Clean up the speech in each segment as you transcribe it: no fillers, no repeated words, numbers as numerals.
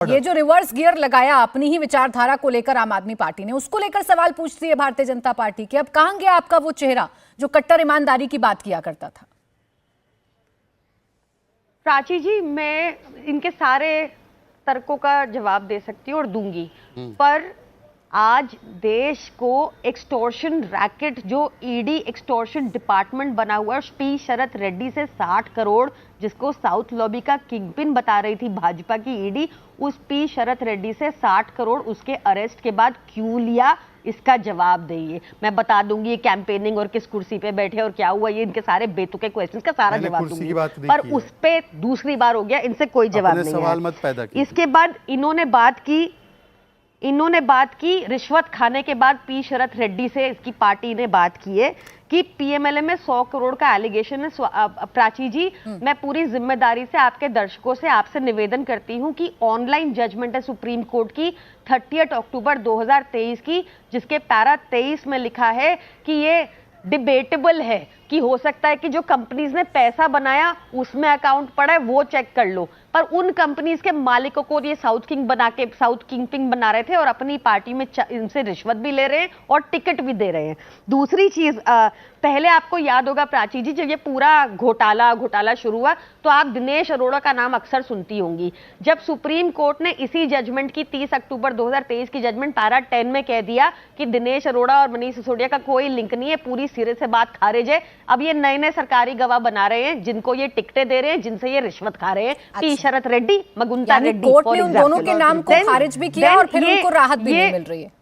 ये जो reverse gear लगाया अपनी ही विचारधारा को लेकर आम आदमी पार्टी ने, उसको लेकर सवाल पूछती है भारतीय जनता पार्टी कि अब कहां गया आपका वो चेहरा जो कट्टर ईमानदारी की बात किया करता था। प्राची जी, मैं इनके सारे तर्कों का जवाब दे सकती हूँ और दूंगी, पर आज देश को एक्सटॉर्शन रैकेट जो ईडी एक्सटॉर्शन डिपार्टमेंट बना हुआ है, पी शरत रेड्डी से 60 करोड़ जिसको साउथ लॉबी का किंगपिन बता रही थी भाजपा की ईडी, उस पी शरत रेड्डी से 60 करोड़ उसके अरेस्ट के बाद क्यों लिया, इसका जवाब दइए। मैं बता दूंगी ये कैंपेनिंग और किस कुर्सी पे बैठे और क्या हुआ, ये इनके सारे बेतुके क्वेश्चंस का सारा जवाब दूंगी, पर उस पे दूसरी बार हो गया, इनसे कोई जवाब नहीं सवाल मत पैदा कीजिए। इसके बाद इन्होंने बात की रिश्वत खाने के बाद पी शरत रेड्डी से इसकी पार्टी ने बात की है कि पीएमएलए में 100 करोड़ का एलिगेशन है। प्राची जी, मैं पूरी जिम्मेदारी से आपके दर्शकों से आपसे निवेदन करती हूं कि ऑनलाइन जजमेंट है सुप्रीम कोर्ट की 30 अक्टूबर 2023 की, जिसके पैरा 23 में लिखा है कि ये डिबेटेबल है कि हो सकता है कि जो कंपनीज ने पैसा बनाया उसमें अकाउंट पड़ा है वो चेक कर लो, पर उन कंपनीज के मालिकों को ये साउथ किंग बना रहे थे और अपनी पार्टी में इनसे रिश्वत भी ले रहे हैं और टिकट भी दे रहे हैं। दूसरी चीज, पहले आपको याद होगा प्राची जी, जब ये पूरा घोटाला शुरू हुआ तो आप दिनेश अरोड़ा का नाम अक्सर सुनती होंगी। जब सुप्रीम कोर्ट ने इसी जजमेंट की 30 अक्टूबर 2023 की जजमेंट पैरा 10 में कह दिया कि दिनेश अरोड़ा और मनीष सिसोदिया का कोई लिंक नहीं है, पूरी सिरे से बात खारिज है। अब ये नए सरकारी गवाह बना रहे हैं जिनको ये टिकटें दे रहे हैं, जिनसे ये रिश्वत खा रहे हैं। पी शरत रेड्डी, मगुंता रेड्डी, कोर्ट ने उन दोनों के नाम को खारिज भी किया और फिर उनको राहत भी नहीं मिल रही है।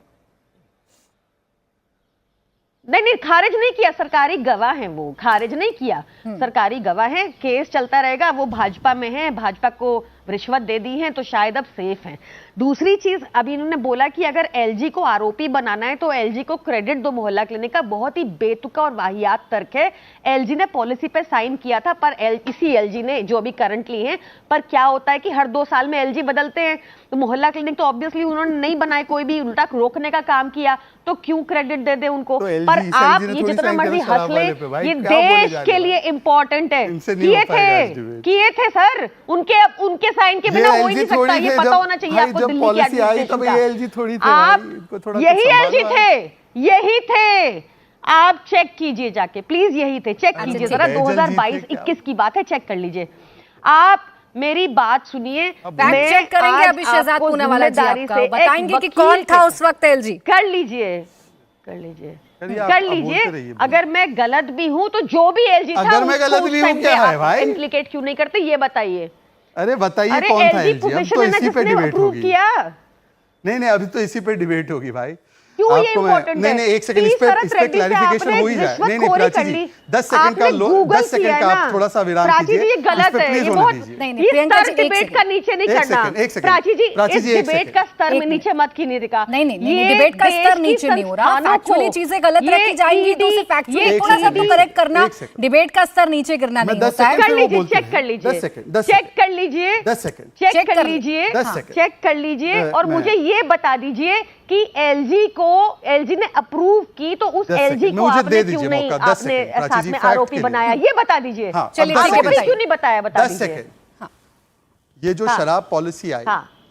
नहीं, खारिज नहीं किया, सरकारी गवाह हैं वो, खारिज नहीं किया, सरकारी गवाह हैं, केस चलता रहेगा। वो भाजपा में है, भाजपा को रिश्वत दे दी है तो शायद अब सेफ हैं। दूसरी चीज, अभी इन्होंने बोला कि अगर एलजी को आरोपी बनाना है तो एलजी को क्रेडिट दो मोहल्ला क्लिनिक का, बहुत ही बेतुका और वाहियात तर्क है। एलजी ने पॉलिसी पे साइन किया था, पर इसी एलजी ने जो अभी करंटली है, पर क्या होता है कि हर 2 साल में एलजी बदलते हैं, तो मोहल्ला क्लिनिक तो ऑब्वियसली उन्होंने नहीं बनाए, कोई भी उल्टा रोकने का काम किया, तो क्यों क्रेडिट दे दे उनको। पर आप ये जितना मर्जी हंस ले, ये देश के लिए इंपॉर्टेंट है। किए थे सर, उनके साइन के बिना हो ही नहीं सकता, ये पता होना चाहिए आपको दिल्ली की एडमिनिस्ट्रेशन का। आप यही थे, आप चेक कीजिए जाके प्लीज, यही थे, चेक कीजिए जरा, 2022-21 की बात है, चेक कर लीजिए। आप मेरी बात सुनिए, मैं चेक करेंगे अभी शहजाद पूनावाला जी आपका बताएंगे कि कौन था उस वक्त एलजी। कर लीजिए अगर मैं गलत भी हूं तो जो भी एलजी था, अगर मैं गलत भी हूं क्या है भाई, इम्प्लीकेट क्यों नहीं करते ये बताइए। अरे बताइए कौन था एलजी, हम तो इसी पे डिबेट होगी। नहीं, अभी तो इसी पे डिबेट होगी भाई। क्यों ये इंपॉर्टेंट है? नहीं, एक सेकंड, इस पे क्लैरिफिकेशन हो ही जाए। नहीं प्राची जी, 10 सेकंड का 10 सेकंड का आप थोड़ा सा विराम कीजिए। ये गलत है, ये बहुत प्रियंका जी डिबेट का नीचे नहीं करना। प्राची जी, इस डिबेट का स्तर में नीचे मत कीजिए दिखा। नहीं, डिबेट का स्तर नीचे नहीं हो रहा, फैक्चुअली चीजें गलत रखी जाएंगी तो उसे फैक्चुअली थोड़ा सा तो करेक्ट करना, डिबेट का स्तर नीचे गिरना नहीं होता है। चेक कर लीजिए और मुझे ये बता दीजिए कि एलजी ने अप्रूव की, तो उस एलजी को आपने क्यों नहीं आपने साथ में आरोपी बनाया, ये बता दीजिए। चलिए क्यों नहीं बताया, बता दीजिए। ये जो शराब पॉलिसी आई,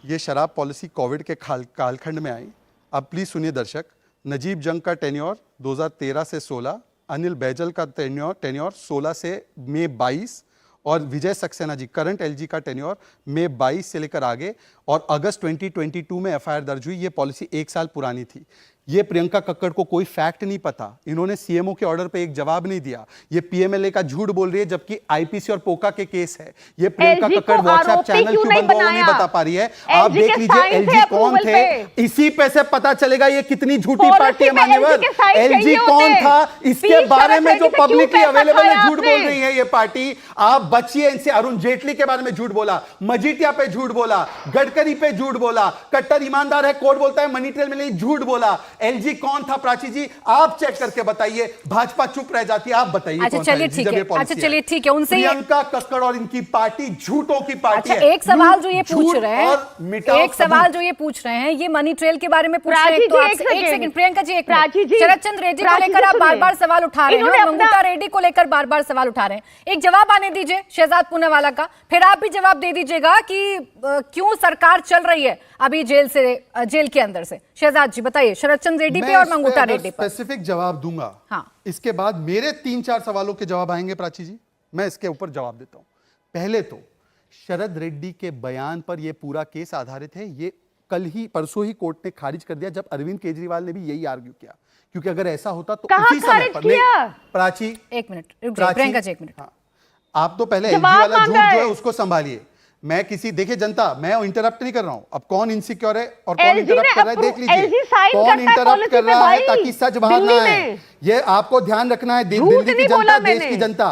ये शराब पॉलिसी कोविड के कालखंड में आई। अब प्लीज सुनिए दर्शक, नजीब जंग का टेन्योर 2013 से 16, अनिल बैजल का टेन्योर 16 से मई 22 और विजय सक्सेना जी करंट एलजी का टेन्योर मई 22 से लेकर आगे, और अगस्त 2022 में एफआईआर दर्ज हुई। ये पॉलिसी 1 साल पुरानी थी। ये प्रियंका कक्कड़ को कोई फैक्ट नहीं पता, इन्होंने सीएमओ के ऑर्डर पे एक जवाब नहीं दिया। ये पीएमएलए का झूठ बोल रही है, जबकि आईपीसी और पोका के केस है। ये प्रियंका कक्कड़ व्हाट्सएप चैनल क्यों बंद नहीं बता पा रही है। आप देख लीजिए एलजी कौन थे, इसी पे से पता चलेगा ये कितनी झूठी पार्टी है। मान्यवर, एलजी कौन था इसके बारे में जो पब्लिकली अवेलेबल है झूठ बोल रही है ये पार्टी। आप बचिए इनसे। अरुण जेटली के बारे में झूठ बोला, मजीठिया पे झूठ बोला, गडकरी पे झूठ बोला, कट्टर ईमानदार है कोर्ट बोलता है मनी ट्रेल में नहीं, झूठ बोला। एलजी कौन था प्राची जी, आप चेक करके बताइए। भाजपा चुप रह जाती है, आप बताइए। अच्छा चलिए ठीक है, अच्छा चलिए ठीक है, उनसे प्रियंका कक्कड़ और इनकी पार्टी झूठों की पार्टी अच्छा, है। एक सवाल जो ये पूछ रहे हैं, एक सवाल जो ये पूछ रहे हैं, ये मनी ट्रेल के बारे में पूछ रहे हैं, तो आपसे एक सेकंड प्रियंका जी, एक मिनट। शरद चंद्र रेड्डी को लेकर आप बार-बार सवाल उठा रहे हैं, मंगूटा रेड्डी को लेकर बार-बार सवाल उठा रहे हैं। एक जवाब आने दीजिए शहजाद पूनावाला का, फिर आप भी जवाब दे दीजिएगा कि क्यों सरकार चल रही है अभी जेल के अंदर से। शहजाद जी बताइए, शरद चंद्र रेड्डी पे और मंगूटा रेड्डी पर स्पेसिफिक जवाब दूंगा। हाँ। इसके बाद मेरे 3-4 सवालों के जवाब आएंगे प्राची जी, मैं इसके ऊपर जवाब देता हूं। पहले तो शरद रेड्डी के बयान पर यह पूरा केस आधारित है। ये परसों ही कोर्ट ने खारिज कर दिया, जब अरविंद केजरीवाल ने भी यही आर्ग्यू किया, क्योंकि अगर ऐसा होता तो उसी समय पर प्राची, एक मिनट प्रियंका जी, एक मिनट। हाँ, आप तो पहले एलजी वाला झूठ जो है उसको संभालिए। मैं देखिए जनता, मैं इंटरप्ट नहीं कर रहा हूं। अब कौन इनसिक्योर है और कौन इंटरप्ट कर रहा है देख लीजिए, कौन इंटरप्ट कर रहा है, ताकि सच बाहर ना आए। ये आपको ध्यान रखना है, दिल्ली की जनता, देश की जनता,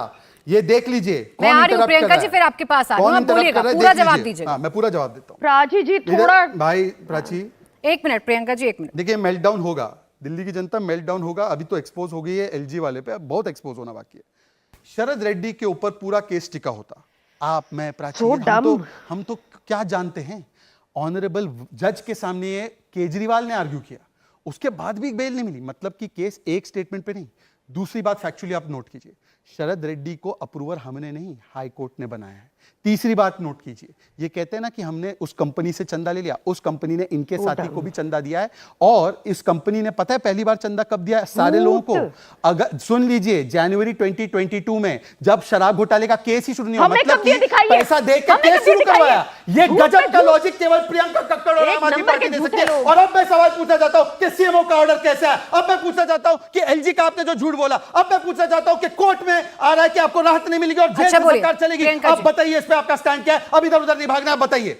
ये देख लीजिए कौन इंटरप्ट कर रहा है। प्रियंका जी फिर आपके पास आ रही हूं, बोलिएगा, पूरा जवाब दीजिए। हाँ, मैं पूरा जवाब देता हूं। प्राची जी थोड़ा, भाई प्राची एक मिनट, प्रियंका जी एक मिनट। देखिए, मेल्टडाउन होगा, दिल्ली की जनता मेल्टडाउन होगा। अभी तो एक्सपोज हो गई है एलजी वाले पे, अब बहुत एक्सपोज होना बाकी है। शरद रेड्डी के ऊपर पूरा केस टिका होता, आप, मैं, प्राची, हम तो क्या जानते हैं। ऑनरेबल जज के सामने ये केजरीवाल ने आर्ग्यू किया, उसके बाद भी बेल नहीं मिली। मतलब कि केस एक स्टेटमेंट पे नहीं। दूसरी बात फैक्चुअली आप नोट कीजिए, शरद रेड्डी को अप्रूवर हमने नहीं, हाई कोर्ट ने बनाया है। तीसरी बात नोट कीजिए, ये कहते हैं ना कि हमने उस कंपनी से चंदा ले लिया, उस कंपनी ने इनके साथी को भी चंदा दिया है। और इस कंपनी ने पता है पहली बार चंदा कब दिया है सारे लोगों को? अगर सुन लीजिए, जनवरी 2022 में, जब शराब घोटाले का केस ही शुरू नहीं हुआ, मतलब कि पैसा देकर केस शुरू करवाया। ये गजब का लॉजिक केवल प्रियंका कक्कड़ और आम आदमी पार्टी दे सकती है। और अब मैं सवाल पूछना चाहता हूं कि सीएमओ का ऑर्डर कैसा है। अब मैं पूछना चाहता हूं कि एलजी का आपने जो झूठ बोला, अब मैं पूछना चाहता हूं कि कोर्ट में आ रहा है कि आपको राहत नहीं मिलेगी और जेल में सरकार चलेगी। अब बताइए, इस पे आपका स्टैंड क्या है? अब इधर उधर नहीं भागना, आप बताइए।